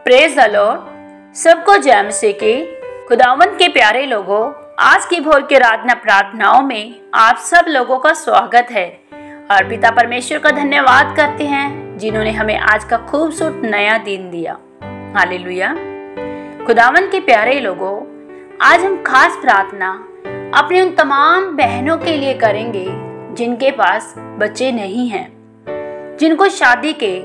Praise the Lord. सबको जय मसीह की। खुदावंद के प्यारे लोगों, आज की भोर की आराधना प्रार्थनाओं में आप सब लोगों का स्वागत है और पिता परमेश्वर का धन्यवाद करते हैं जिन्होंने हमें आज का खूबसूरत नया दिन दिया। हालेलुया। खुदावंद के प्यारे लोगों, आज हम खास प्रार्थना अपने उन तमाम बहनों के लिए करेंगे जिनके पास बच्चे नहीं हैं, जिनको शादी के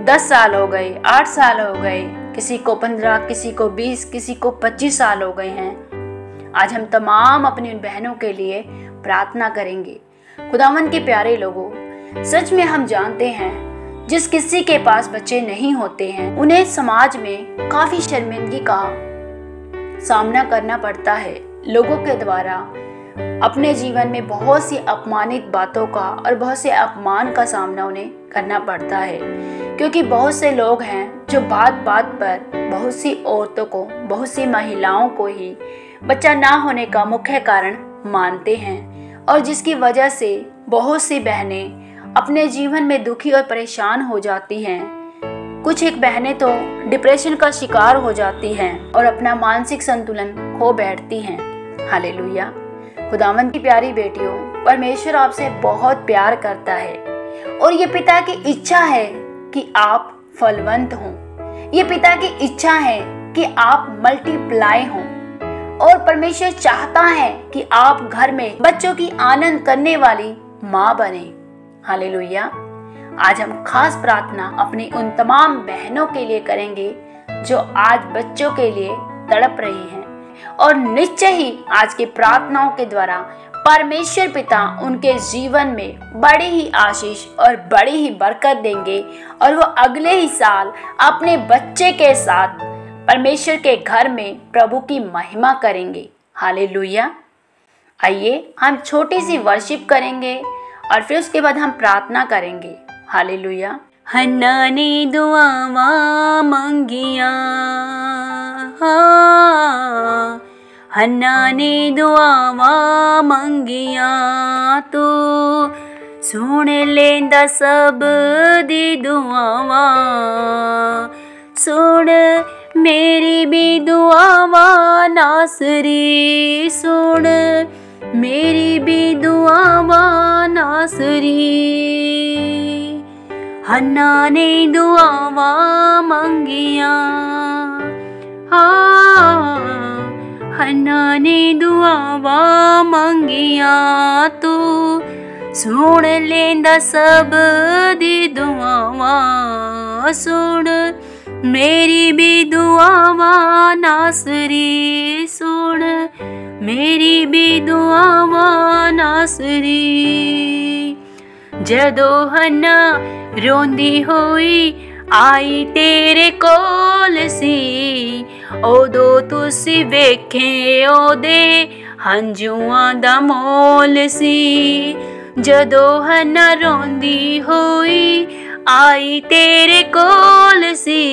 10 साल हो गए, 8 साल हो गए, किसी को 15, किसी को 20, किसी को 25 साल हो गए हैं। आज हम तमाम अपनी उन बहनों के लिए प्रार्थना करेंगे। खुदावंद के प्यारे लोगों, सच में हम जानते हैं जिस किसी के पास बच्चे नहीं होते हैं उन्हें समाज में काफी शर्मिंदगी का सामना करना पड़ता है। लोगों के द्वारा अपने जीवन में बहुत सी अपमानित बातों का और बहुत से अपमान का सामना उन्हें करना पड़ता है, क्योंकि बहुत से लोग हैं जो बात बात पर बहुत सी औरतों को, बहुत सी महिलाओं को ही बच्चा ना होने का मुख्य कारण मानते हैं और जिसकी वजह से बहुत सी बहनें अपने जीवन में दुखी और परेशान हो जाती हैं। कुछ एक बहनें तो डिप्रेशन का शिकार हो जाती हैं और अपना मानसिक संतुलन खो बैठती हैं। हालेलुया। खुदावंद की प्यारी बेटियों, परमेश्वर आपसे बहुत प्यार करता है और ये पिता की इच्छा है कि आप फलवंत हों। ये पिता की इच्छा है कि आप मल्टीप्लाई हों और परमेश्वर चाहता है कि आप घर में बच्चों की आनंद करने वाली माँ बने। हालेलुया। आज हम खास प्रार्थना अपनी उन तमाम बहनों के लिए करेंगे जो आज बच्चों के लिए तड़प रही हैं और निश्चय ही आज की प्रार्थनाओं के द्वारा परमेश्वर पिता उनके जीवन में बड़ी ही आशीष और बड़ी ही बरकत देंगे और वो अगले ही साल अपने बच्चे के साथ परमेश्वर के घर में प्रभु की महिमा करेंगे। हालेलुया। आइए हम छोटी सी वर्शिप करेंगे और फिर उसके बाद हम प्रार्थना करेंगे। हालेलुया। हन्ना ने दुआवां मंगिया, हन्ना ने दुआवां मंगिया, तू सुन लेंदा सब दी दुआवां, सुन मेरी भी दुआवां नासरी, सुन मेरी भी दुआवां नासरी। हन्ना ने दुआवां मंगिया, हन्ना ने दुआवां मंगिया, तू सुन लेंदा सब दी दुआवां, सुन मेरी भी दुआवां नासरी, सुन मेरी भी दुआवां नासरी। जदों हन्ना रोंदी होई आई तेरे कोल सी, ओदो तुसी वेखे ओदे हंजुआं दा मोल सी। जदों हन्ना रोंदी होई आई तेरे कोल सी,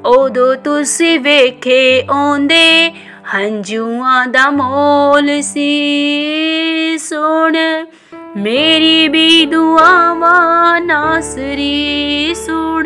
ओदो तुसी वेखे ओंदे हंजुआं दा मोल सी। सुन मेरी भी दुआवां नासरी, सुन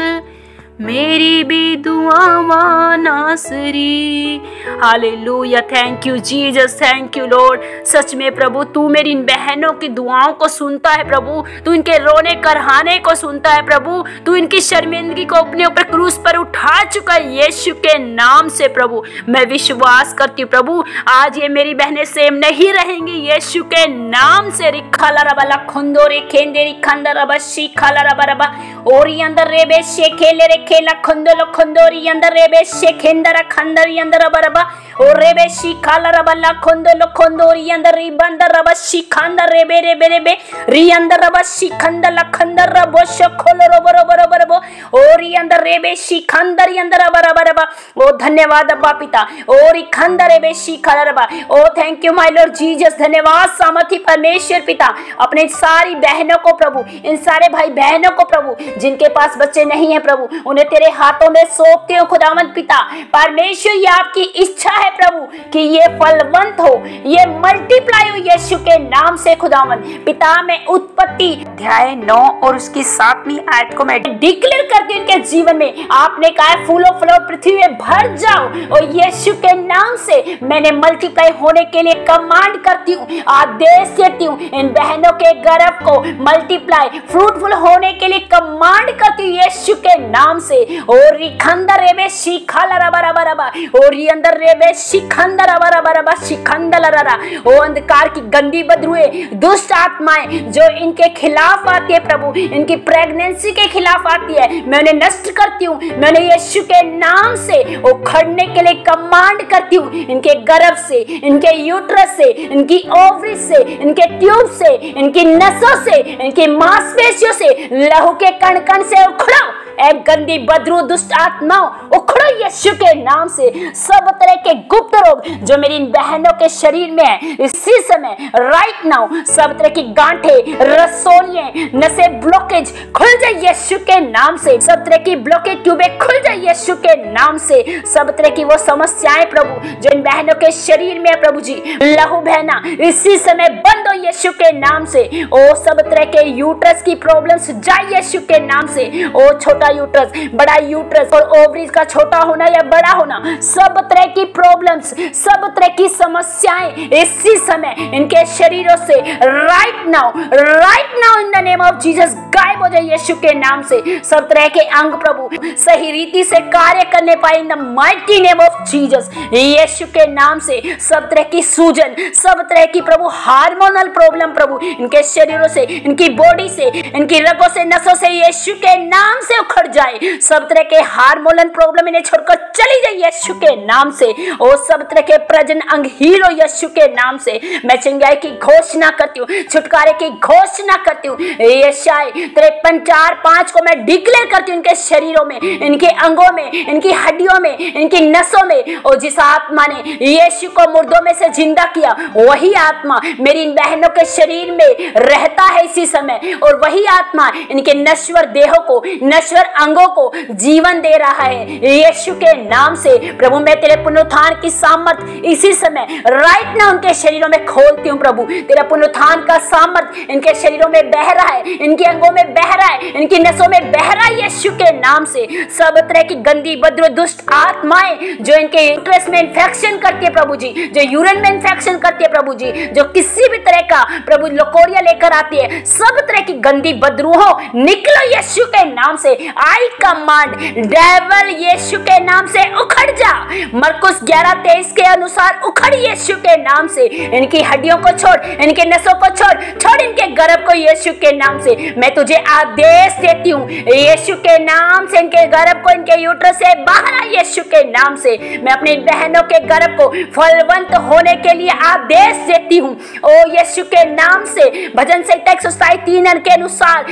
मेरी भी दुआवां नासरी। Hallelujah. Thank you Jesus, thank you Lord. सच में प्रभु तू मेरी इन बहनों की दुआओं को सुनता है प्रभु, तू इनके रोने करहाने को सुनता है प्रभु, तू इनकी शर्मिंदगी को अपने ऊपर क्रूस पर उठा चुका है यीशु के नाम से। प्रभु मैं विश्वास करती हूँ प्रभु आज ये मेरी बहनें सेम नहीं रहेंगी यीशु के नाम से। रिखाला रबा लखंदोरे खेंदे रिखंदा रबा शिखाला रबा रबा ओरी अंदर रेबे शेखेले रे खेला खंदोलो खंदोरी अंदर रेबे शेखेंदरा खंदरी अंदर रबा रबा ओ रेबे शिखाला रबा लखंदोलो खंदोरी अंदर रिबंदर रबा शिखांदर रेबे रेबे रेबे री अंदर रबा शिखंदा लखंदर रबो शखोलो रबो रबो रबो रबो ओरी अंदर रेबे शिखंदरी अंदर रबा रबा रबा। ओ धन्यवाद अब्बा पिता। ओरी खंदर रेबे शिखाला रबा। Oh thank you my Lord Jesus. धन्यवाद सामर्थी परमेश्वर पिता। अपने सारी बहनों को प्रभु, इन सारे भाई बहनों को प्रभु जिनके पास बच्चे नहीं है प्रभु, उन्हें उन्हें तेरे हाथों में सौंपती हूँ खुदावंद पिता। परमेश्वर ये आपकी इच्छा है प्रभु कि ये फलवंत हो, ये मल्टीप्लाई हो यीशु के नाम से खुदावंद पिता। मैं उत्पत्ति अध्याय 9 और उसकी 7वीं आयत को मैं डिक्लेयर करती हूँ इनके जीवन में। आपने कहा फूलों फलों पृथ्वी में भर जाओ, और यीशु के नाम से मैंने मल्टीप्लाई होने के लिए कमांड करती हूँ, आदेश देती हूँ। इन बहनों के गर्भ को मल्टीप्लाई फ्रूटफुल होने के लिए कमांड करती हूँ यीशु के नाम से। और रिखंदर रेबे शिखाला रबा रबा रबा, और ये अंदर रेबे शिखंदर रबा रबा रबा शिखंदर ररा। ओ अंधकार की गंदी बदबूएं, दुष्ट आत्माएं जो इनके खिलाफ आती है प्रभु, इनकी प्रेगनेंसी के खिलाफ आती है, मैं उन्हें नष्ट करती हूँ। मैंने यीशु के नाम से उखड़ने के लिए कमांड करती हूँ। इनके गर्भ से, इनके यूट्रस से, इनकी ओवरी से, इनके ट्यूब से, इनकी नसों से, इनकी मांसपेशियों से, लहू के कण कण से उखड़ो। एक गंदी बदरू दुष्ट आत्माओं उखड़ो यीशु के नाम से। सब तरह के गुप्त रोग जो मेरी इन बहनों के शरीर में है, इसी समय राइट नाउ सब तरह की गांठे, रसोलियां, नसें, ब्लॉकेज खुल जाए यीशु के नाम से। सब तरह की ब्लॉकेज ट्यूबें खुल जाए यीशु के नाम से। सब तरह की वो समस्याएं प्रभु जो इन बहनों के शरीर में है प्रभु जी, लहू बहना इसी समय बंद हो यीशु के नाम से। ओ सब तरह के यूट्रस की प्रॉब्लम्स जाए यीशु के नाम से। ओ छोटा यूट्रस, बड़ा यूट्रस, और ओवरीज का छोटा होना या बड़ा होना, सब तरह की प्रॉब्लम्स, सब तरह की समस्याएं इसी समय इनके शरीरों से right now in the name of Jesus गायब हो जाए यीशु के नाम से। सब तरह के अंग प्रभु सही रीति से कार्य करने पाए in the mighty name of Jesus यीशु के नाम से। सब तरह की सूजन, सब तरह की प्रभु हार्मोनल प्रॉब्लम प्रभु इनके शरीरों से, इनकी बॉडी से, इनकी रगों से, नसों से यीशु के नाम से उखड़ जाए। सब तरह के हार्मोनल प्रॉब्लम इन्हें छोड़कर चली जाए यीशु के नाम से। और सब तरह के प्रजन अंग हील हो यीशु के नाम से। मैं चंगाई की घोषणा करती हूँ, छुटकारे की घोषणा करती हूँ। यशायाह 53:4-5 को मैं डिक्लेयर करती हूँ इनके शरीरों में, इनके अंगों में, इनकी हड्डियों में, इनकी नसों में। और जिस आत्मा ने यीशु को मुर्दों में से जिंदा किया, वही आत्मा मेरी इन बहनों के शरीर में रहता है इसी समय। और वही आत्मा इनके नश्वर देहों को, नश्वर अंगों को जीवन दे रहा है यीशु के नाम से। प्रभु मैं तेरे पुनरुत्थान की सामर्थ इसी समय राइट ना उनके शरीरों में खोलती हूँ प्रभु। तेरा पुनरुत्थान का सामर्थ इनके शरीरों में बह रहा है, इनके अंगों में बह रहा है, इनकी नसों में बह रहा है यीशु के नाम से। सब तरह की गंदी बदबू दुष्ट आत्माएं जो इनके यूट्रस में इंफेक्शन करती है प्रभु जी, जो यूरिन में इंफेक्शन करती है प्रभु जी, जो किसी भी तरह का प्रभु लोकोरिया लेकर आती है, सब तरह की गंदी बदरूहों निकलो यीशु के नाम से। आई कमांड डेविल यीशु के नाम से उखड़ जा। मरकुस 11:23 के अनुसार उखड़ यीशु के नाम से। इनकी हड्डियों को छोड़, इनके नसों को छोड़ इनके गर्भ को यीशु के नाम से। मैं तुझे आदेश देती हूँ यीशु के नाम से, इनके गर्भ को, इनके यूट्रस से बाहर आ यीशु के नाम से। मैं अपनी बहनों के गर्भ को फलवंत होने के लिए आदेश देती हूँ ओ यीशु के नाम से। भजन संहिता 127:3 के अनुसार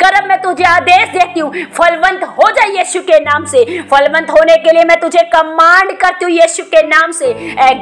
गर्भ में तुझे आदेश देती हूँ फलवंत हो जाए यीशु के नाम से। फलवंत होने के लिए मैं तुझे कमांड करती हूँ यीशु के नाम से।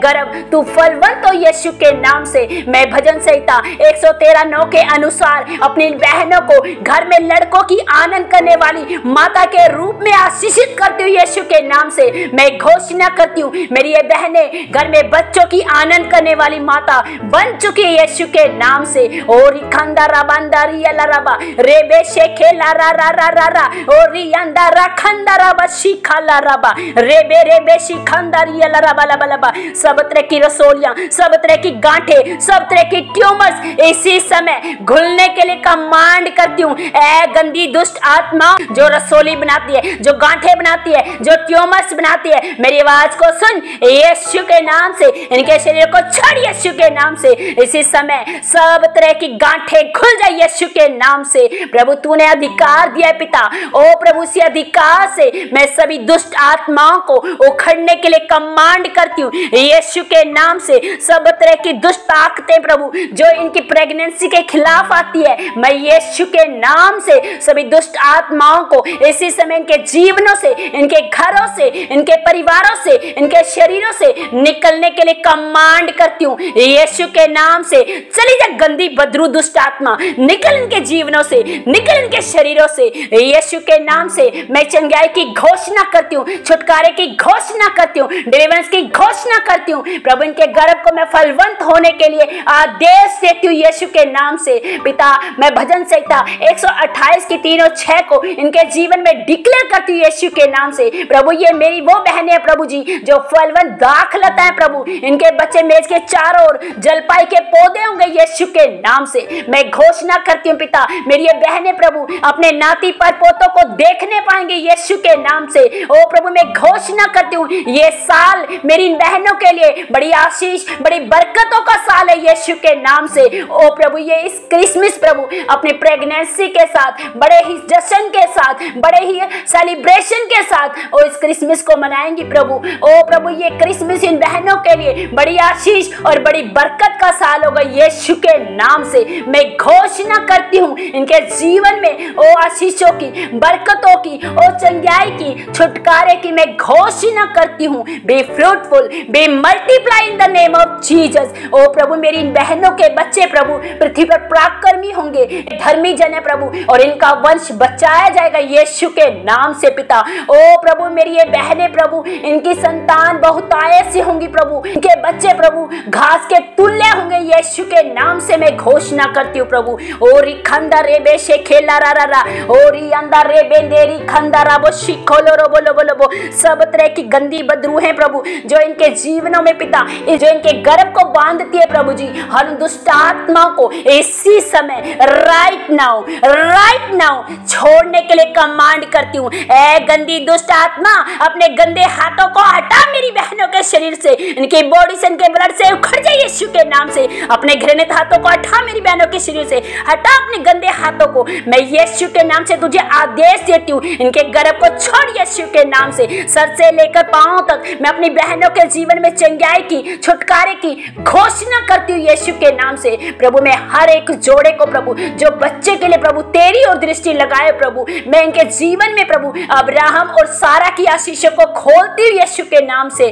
गर्भ तू फलवंत हो यीशु के नाम से। मैं भजन संहिता 113:9 के अनुसार अपनी बहनों को घर में लड़कों की आनंद करने वाली माता के रूप में आशीषित करती हूँ यीशु के नाम से। मैं घोषणा करती हूँ मेरी ये बहनें घर में बच्चों की आनंद करने वाली माता बन चुकी है यीशु के नाम से। और खंदा रबांदारी रबा रेबे शेखे ला रा रा रा रा रा और रियंदा रखंदा रबा शिखा ला रबा रेबे रेबे शिखंदारी ला रबा ला लबा। सब तरह की रसोलियां, सब तरह की गांठें, सब तरह की ट्यूमर्स इसी समय घुलने के लिए कमांड करती हूँ। ए गंदी दुष्ट आत्मा जो रसोली बनाती है, जो गांठें बनाती है, जो ट्यूमर्स बनाती है, मेरी आवाज को सुन यीशु के नाम से। इनके शरीर को छोड़ यीशु के नाम से। इसी समय सब तरह की गांठें खुल जाए यीशु के नाम से। प्रभु तूने अधिकार दिया है पिता। ओ प्रभु से अधिकार से मैं सभी दुष्ट दुष्ट आत्माओं को उखड़ने के लिए कमांड करती हूँ यीशु के नाम से। सब तरह की दुष्ट ताकतें प्रभु जो इनकी प्रेगनेंसी के खिलाफ आती है, मैं यीशु के नाम से सभी दुष्ट आत्माओं को इसी समय इनके जीवनों से, इनके घरों से, इनके परिवारों से, इनके शरीरों से निकलने के लिए कमांड करती हूँ यीशु के नाम से। चली जा गंदी बदरू दुष्ट आत्मा, निकल इनके जीवनों से, निकल इनके शरीरों से यीशु के नाम से। मैं चंगाई की घोषणा करती हूँ, छुटकारे की घोषणा करती हूँ, डिलीवरेंस की घोषणा करती हूँ प्रभु। इनके गर्भ को मैं फलवंत होने के लिए आदेश देती हूँ यीशु के नाम से। पिता, मैं भजन संहिता 128 की 3 और 6 को इनके जीवन में डिक्लेयर करती हूँ यीशु के नाम से। प्रभु ये मेरी वो बहनें हैं प्रभु जी जो फलवंत दाखलता है प्रभु। इनके बच्चे मेज के चारों ओर जलपाई के पौधे होंगे यीशु के नाम से। मैं घोषणा करती हूँ पिता, मेरी ये बहनें प्रभु अपने नाती पर पोतों को देखने पाएंगे यीशु के नाम से। ओ प्रभु, मैं घोषणा करती हूँ ये साल मेरी इन बहनों के लिए बड़ी आशीष, बड़ी बरकतों का साल है यीशु के नाम से। ओ प्रभु, ये इस क्रिसमस प्रभु अपनी प्रेगनेंसी के साथ, बड़े ही जश्न के साथ, बड़े ही सेलिब्रेशन के साथ ओ इस क्रिसमस को मनाएंगी प्रभु। ओ प्रभु, ये क्रिसमस इन बहनों के लिए बड़ी आशीष और बड़ी बरकत का साल होगा यीशु के नाम से। मैं घोषणा करती हूँ इनके जीवन में ओ आशीषों की, बरकतों की, ओ चंगाई की, छुटकारे की मैं घोषणा करती हूँ। Be fruitful, be multiply in the name of Jesus. ओ प्रभु, मेरी इन बहनों के बच्चे प्रभु पृथ्वी पर पराक्रमी होंगे, धर्मी जन है प्रभु, और इनका वंश बचाया जाएगा यीशु के नाम से पिता। ओ प्रभु, मेरी ये बहनें प्रभु, इनकी संतान बहुतायत से होंगी प्रभु, इनके बच्चे प्रभु घास के तुल्य होंगे यीशु के नाम से। मैं घोषणा करती हूँ प्रभु। ओ री खंदा रे बेशे खेला रा रा रा, ओ री अंदा रे बेंदेरी खंदा रा बो शिखोलो रो बोलो बोलो बो। सब तरह की गंदी बदरू है प्रभु जो इनके जीवनों में पिता, जो इनके गर्भ को बांधती है प्रभु जी, हर दुष्ट आत्मा को इसी समय राइट नाउ छोड़ने के लिए कमांड करती हूँ। ए गंदी दुष्ट आत्मा, अपने गंदे हाथों को हटा मेरी बहनों के शरीर से, इनकी बॉडी से, इनके ब्लड से उखड़ जाए यीशु के नाम से। अपने घृणित हाथों को हटा मेरी बहनों के शरीर से, हटा अपने गंदे हाथों को। मैं यीशु के नाम से तुझे आदेश देती हूँ, इनके गर्भ को छोड़ यीशु के नाम से। सर से लेकर पांव तक मैं अपनी बहनों के जीवन में चंगाई की, छुटकारे की घोषणा करती हूँ यीशु के नाम से। प्रभु, मैं हर एक जोड़े को प्रभु जो बच्चे के लिए प्रभु तेरी और दृष्टि लगाए प्रभु, मैं इनके जीवन में प्रभु अब्राहम और सारा की आशीषों को खोलती हूँ यीशु के नाम से।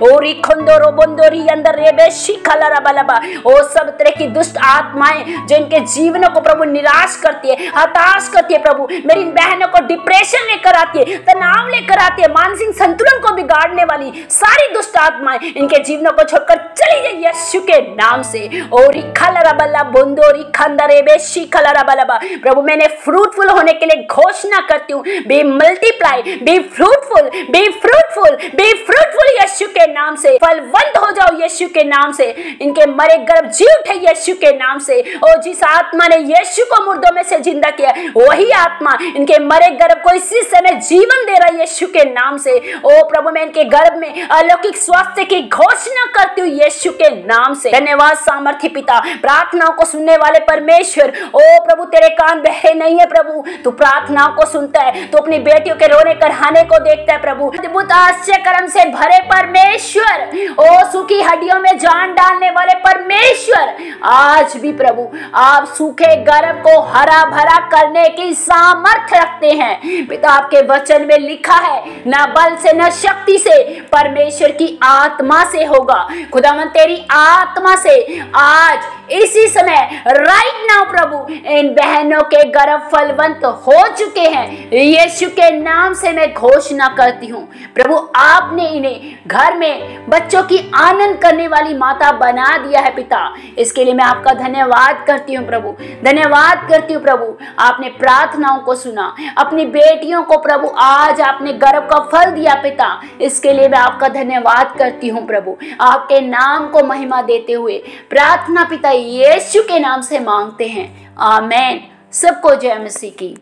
ओरी खंदोरो बंदोरी अंदर रेबे शिखला रबलबा। ओ सब तरह की दुष्ट आत्माएं जो इनके जीवनों को प्रभु निराश करती है, हताश करती है प्रभु, मेरी बहनों को डिप्रेशन लेकर आती है, तनाव लेकर आती है, मानसिक संतुलन को बिगाड़ने वाली सारी दुष्ट आत्माएं इनके जीवनों को छोड़कर चली जाए यीशु के नाम से। ओरी खलरबला बंदोरी खंदरेबे शिखलरबलबा। प्रभु, मैंने फ्रूटफुल होने के लिए घोषणा करती हूँ, be multiply, be fruitful, be fruitful, be fruitful यीशु के नाम से। फलवंत हो जाओ यीशु के नाम से। इनके मरे गर्भ जी उठे यीशु के नाम से। ओ जिस आत्मा ने यीशु को मुर्दों में से जिंदा किया, वही आत्मा इनके मरे गर्भ को इसी समय जीवन दे रहा है यीशु के नाम से। ओ प्रभु, मैं इनके गर्भ में अलौकिक स्वास्थ्य की घोषणा करती हूँ यीशु के नाम से। धन्यवाद सामर्थी पिता, प्रार्थनाओं को सुनने वाले परमेश्वर। ओ प्रभु, तेरे कान बहरे नहीं है प्रभु, तू प्रार्थनाओं को सुनता है, तू अपनी बेटियों के रोने करहाने को देखता है प्रभु। अद्भुत आश्चर्य कर्म से भरे परमेश्वर, ओ सूखी हड्डियों में जान डालने वाले परमेश्वर, आज भी प्रभु आप सूखे गर्भ को हरा भरा करने की सामर्थ्य रखते हैं पिता। आपके वचन में लिखा है, ना बल से न शक्ति से, परमेश्वर की आत्मा से होगा। खुदावन तेरी आत्मा से आज इसी समय राइट नाउ प्रभु इन बहनों के गर्भ फलवंत हो चुके हैं यीशु के नाम से। मैं घोषणा करती हूँ प्रभु, आपने इन्हें घर में बच्चों की आनंद करने वाली माता बना दिया है पिता। इसके लिए मैं आपका धन्यवाद करती हूँ प्रभु, धन्यवाद करती हूँ प्रभु। आपने प्रार्थनाओं को सुना, अपनी बेटियों को प्रभु आज आपने गर्भ का फल दिया पिता। इसके लिए मैं आपका धन्यवाद करती हूँ प्रभु। आपके नाम को महिमा देते हुए प्रार्थना पिता यीशु के नाम से मांगते हैं, आमेन। सबको जय मसीह की।